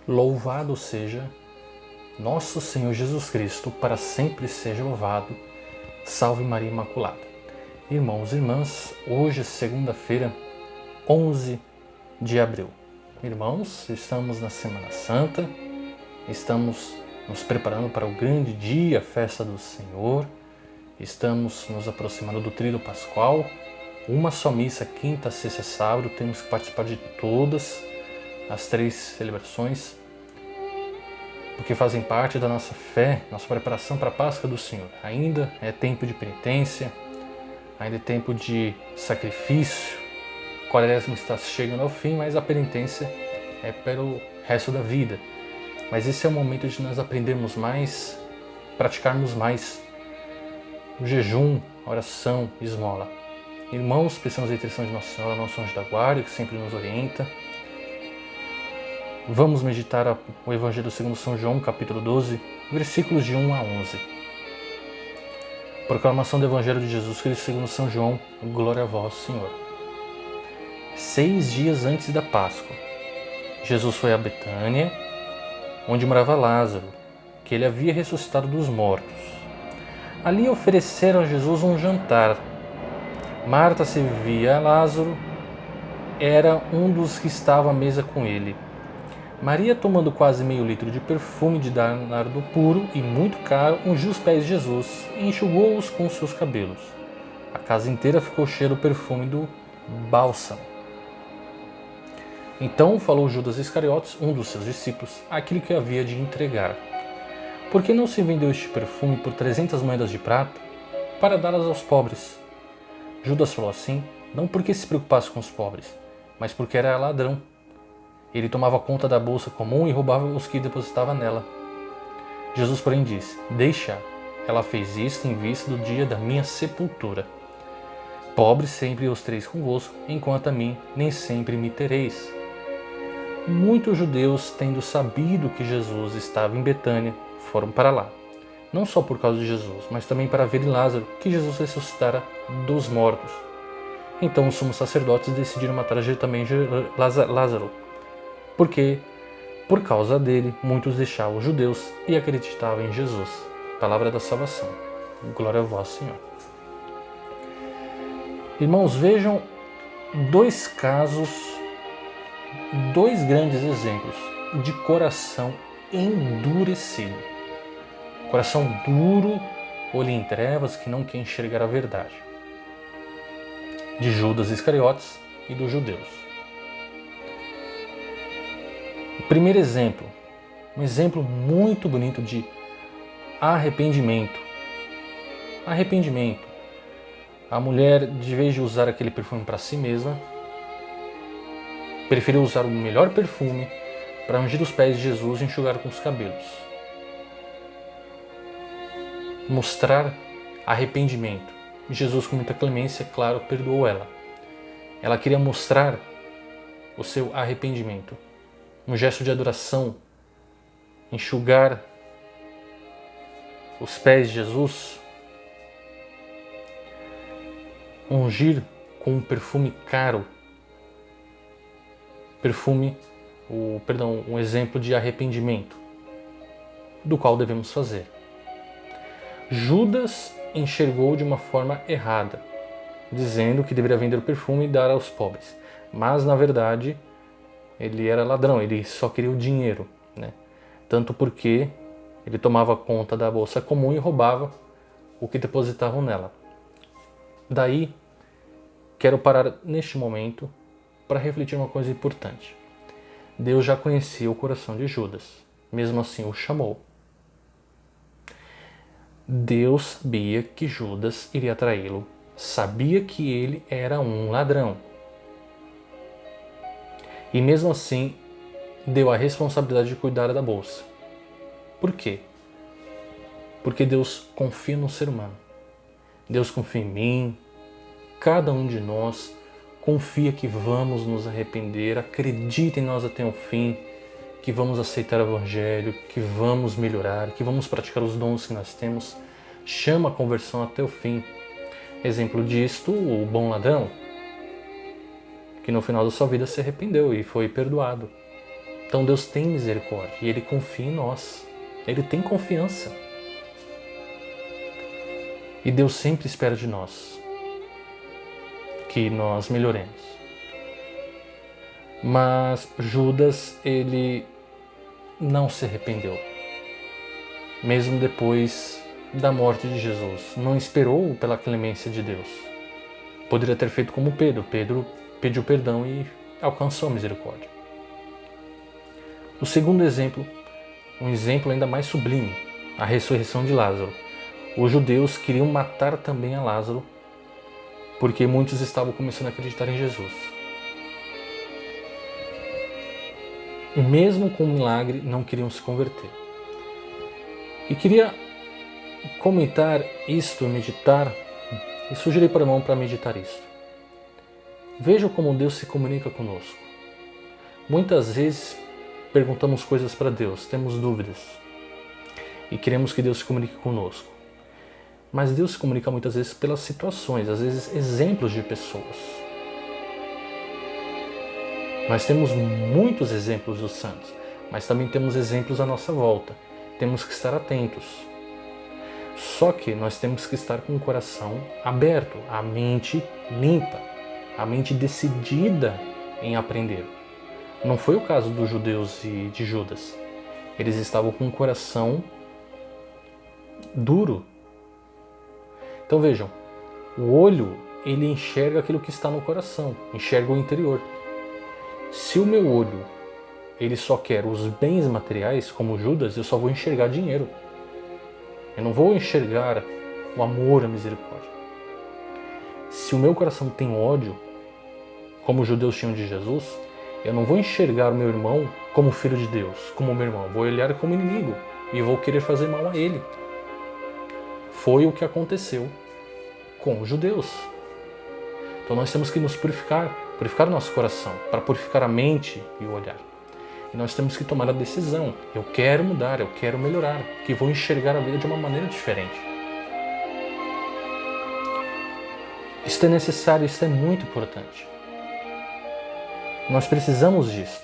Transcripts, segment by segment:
Louvado seja nosso Senhor Jesus Cristo, para sempre seja louvado. Salve Maria Imaculada. Irmãos e irmãs, hoje é segunda-feira, 11 de abril. Irmãos, estamos na Semana Santa, estamos nos preparando para o grande dia, a festa do Senhor, estamos nos aproximando do Tríduo Pascual, uma só missa, quinta, sexta e sábado, temos que participar de todas as 3 celebrações, porque fazem parte da nossa fé, nossa preparação para a Páscoa do Senhor. Ainda é tempo de penitência, ainda é tempo de sacrifício, a Quaresma está chegando ao fim, mas a penitência é pelo resto da vida. Mas esse é o momento de nós aprendermos mais, praticarmos mais o jejum, a oração, esmola. Irmãos, precisamos da intercessão de Nossa Senhora, nosso anjo da guarda, que sempre nos orienta. Vamos meditar o Evangelho segundo São João, capítulo 12, versículos de 1 a 11. Proclamação do Evangelho de Jesus Cristo segundo São João, glória a vós, Senhor. 6 dias antes da Páscoa, Jesus foi a Betânia, onde morava Lázaro, que ele havia ressuscitado dos mortos. Ali ofereceram a Jesus um jantar. Marta servia a Lázaro, era um dos que estava à mesa com ele. Maria, tomando quase meio litro de perfume de nardo puro e muito caro, ungiu os pés de Jesus e enxugou-os com seus cabelos. A casa inteira ficou cheia do perfume do bálsamo. Então falou Judas Iscariotes, um dos seus discípulos, aquele que havia de entregar. Por que não se vendeu este perfume por 300 moedas de prata para dá-las aos pobres? Judas falou assim, não porque se preocupasse com os pobres, mas porque era ladrão. Ele tomava conta da bolsa comum e roubava os que depositava nela. Jesus, porém, disse, deixa, ela fez isto em vista do dia da minha sepultura. Pobres sempre os tereis convosco, enquanto a mim nem sempre me tereis. Muitos judeus, tendo sabido que Jesus estava em Betânia, foram para lá. Não só por causa de Jesus, mas também para ver Lázaro, que Jesus ressuscitara dos mortos. Então os sumos sacerdotes decidiram matar também Lázaro, porque, por causa dele, muitos deixavam os judeus e acreditavam em Jesus. Palavra da salvação. Glória a vós, Senhor. Irmãos, vejam 2 casos, 2 grandes exemplos de coração endurecido. Coração duro, olho em trevas, que não quer enxergar a verdade. De Judas Iscariotes e dos judeus. O primeiro exemplo, um exemplo muito bonito de arrependimento. Arrependimento. A mulher, de vez de usar aquele perfume para si mesma, preferiu usar o melhor perfume para ungir os pés de Jesus e enxugar com os cabelos. Mostrar arrependimento. Jesus, com muita clemência, claro, perdoou ela. Ela queria mostrar o seu arrependimento. Um gesto de adoração, enxugar os pés de Jesus, ungir com um perfume caro, um exemplo de arrependimento, do qual devemos fazer. Judas enxergou de uma forma errada, dizendo que deveria vender o perfume e dar aos pobres, mas na verdade ele era ladrão, ele só queria o dinheiro, né? Tanto porque ele tomava conta da bolsa comum e roubava o que depositavam nela. Daí, quero parar neste momento para refletir uma coisa importante. Deus já conhecia o coração de Judas, mesmo assim o chamou. Deus sabia que Judas iria traí-lo, sabia que ele era um ladrão. E mesmo assim, deu a responsabilidade de cuidar da bolsa. Por quê? Porque Deus confia no ser humano. Deus confia em mim, cada um de nós confia que vamos nos arrepender, acredita em nós até o fim, que vamos aceitar o Evangelho, que vamos melhorar, que vamos praticar os dons que nós temos. Chama a conversão até o fim. Exemplo disto, o bom ladrão, que no final da sua vida se arrependeu e foi perdoado. Então Deus tem misericórdia e Ele confia em nós. Ele tem confiança. E Deus sempre espera de nós que nós melhoremos. Mas Judas, ele não se arrependeu. Mesmo depois da morte de Jesus. Não esperou pela clemência de Deus. Poderia ter feito como Pedro. Pedro pediu perdão e alcançou a misericórdia. O segundo exemplo, um exemplo ainda mais sublime, a ressurreição de Lázaro. Os judeus queriam matar também a Lázaro, porque muitos estavam começando a acreditar em Jesus. Mesmo com o milagre, não queriam se converter. E queria comentar isto, meditar, e sugerir para o irmão para meditar isto. Veja como Deus se comunica conosco. Muitas vezes perguntamos coisas para Deus, temos dúvidas e queremos que Deus se comunique conosco. Mas Deus se comunica muitas vezes pelas situações, às vezes exemplos de pessoas. Nós temos muitos exemplos dos santos, mas também temos exemplos à nossa volta. Temos que estar atentos. Só que nós temos que estar com o coração aberto, a mente limpa, a mente decidida em aprender. Não foi o caso dos judeus e de Judas. Eles estavam com o coração duro. Então vejam, o olho, ele enxerga aquilo que está no coração, enxerga o interior. Se o meu olho, ele só quer os bens materiais, como Judas, eu só vou enxergar dinheiro. Eu não vou enxergar o amor, a misericórdia. Se o meu coração tem ódio, como os judeus tinham de Jesus, eu não vou enxergar o meu irmão como filho de Deus, como meu irmão. Vou olhar como inimigo e vou querer fazer mal a ele. Foi o que aconteceu com os judeus. Então nós temos que nos purificar o nosso coração, para purificar a mente e o olhar. E nós temos que tomar a decisão. Eu quero mudar, eu quero melhorar, que vou enxergar a vida de uma maneira diferente. Isso é necessário, isso é muito importante. Nós precisamos disso.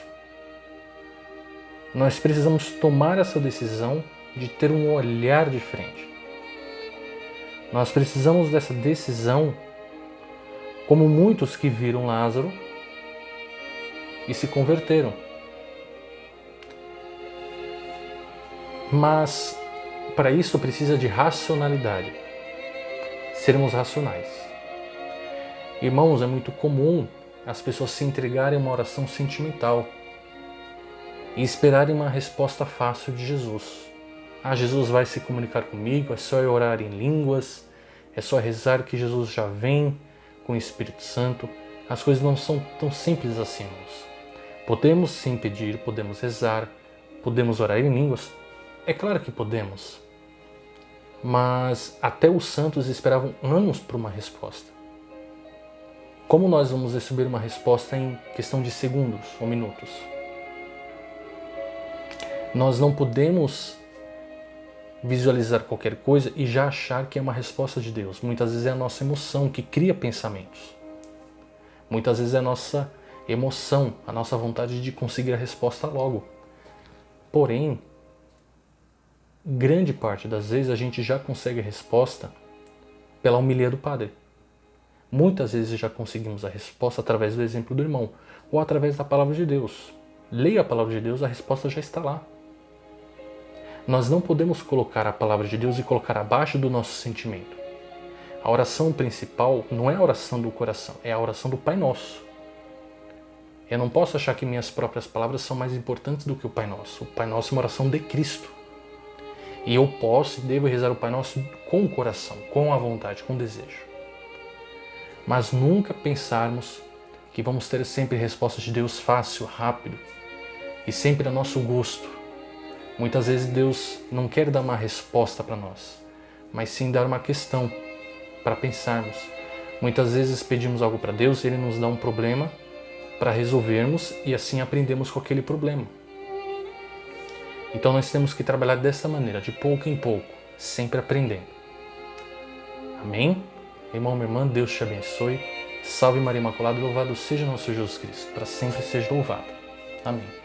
Nós precisamos tomar essa decisão de ter um olhar diferente. Nós precisamos dessa decisão, como muitos que viram Lázaro e se converteram. Mas para isso precisa de racionalidade. Sermos racionais. Irmãos, é muito comum as pessoas se entregarem a uma oração sentimental e esperarem uma resposta fácil de Jesus. Ah, Jesus vai se comunicar comigo, é só eu orar em línguas, é só rezar que Jesus já vem com o Espírito Santo. As coisas não são tão simples assim, irmãos. Podemos sim pedir, podemos rezar, podemos orar em línguas. É claro que podemos. Mas até os santos esperavam anos por uma resposta. Como nós vamos receber uma resposta em questão de segundos ou minutos? Nós não podemos visualizar qualquer coisa e já achar que é uma resposta de Deus. Muitas vezes é a nossa emoção que cria pensamentos. Muitas vezes é a nossa emoção, a nossa vontade de conseguir a resposta logo. Porém, grande parte das vezes a gente já consegue a resposta pela homilia do padre. Muitas vezes já conseguimos a resposta através do exemplo do irmão ou através da palavra de Deus. Leia a palavra de Deus, a resposta já está lá. Nós não podemos colocar a palavra de Deus e colocar abaixo do nosso sentimento. A oração principal não é a oração do coração, é a oração do Pai Nosso. Eu não posso achar que minhas próprias palavras são mais importantes do que o Pai Nosso. O Pai Nosso é uma oração de Cristo. E eu posso e devo rezar o Pai Nosso com o coração, com a vontade, com o desejo. Mas nunca pensarmos que vamos ter sempre respostas de Deus fácil, rápido e sempre a nosso gosto. Muitas vezes Deus não quer dar uma resposta para nós, mas sim dar uma questão para pensarmos. Muitas vezes pedimos algo para Deus e Ele nos dá um problema para resolvermos e assim aprendemos com aquele problema. Então nós temos que trabalhar dessa maneira, de pouco em pouco, sempre aprendendo. Amém? Irmão, minha irmã, Deus te abençoe. Salve Maria Imaculada, louvado seja nosso Jesus Cristo, para sempre seja louvado. Amém.